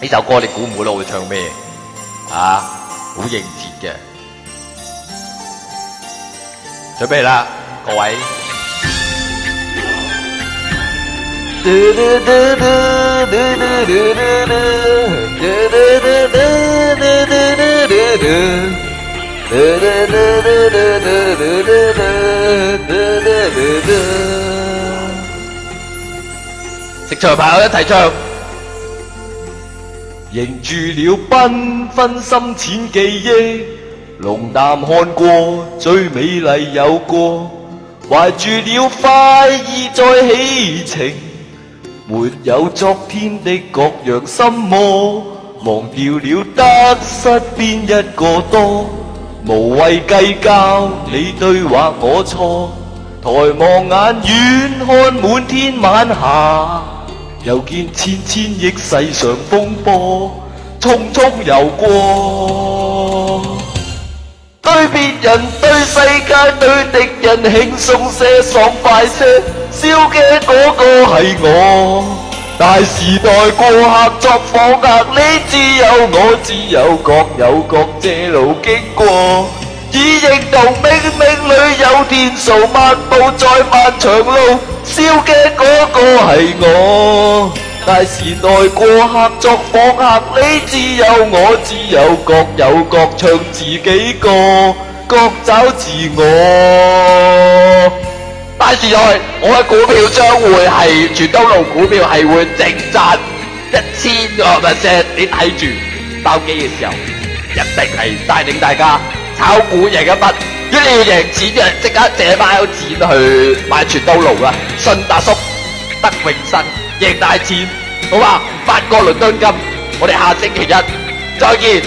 呢首歌你估唔估到會唱咩？啊，好應節嘅，準備啦，各位。識唱嘅朋友一齊唱。凝住了繽紛深淺記憶，龍淡看過最美麗有過，懷住了快意再起程，沒有昨天的各樣心魔，忘掉了得失邊一個多，無謂計較你對或我錯，抬望眼遠看滿天晚霞，又見千千億世上風波，匆匆遊過。對別人、對世界、對敵人輕鬆些、爽快些，笑嘅嗰個係我。大時代過客作訪客，你只有我只有各有各這路經過。已認同冥冥裏有天數，漫步在漫長路，笑嘅嗰個係我。大時代過客作訪客，你只有我只有各有各唱自己歌，各找自我。大時代我嘅股票將會係全都路股票係會淨賺1000%，你睇住包機嘅時候一定係帶領大家炒股贏一筆，如果你要贏錢嘅即刻借翻有錢去買全都路啦，信達叔得永生贏大錢，好嘛？8個倫敦金，我哋下星期一再見。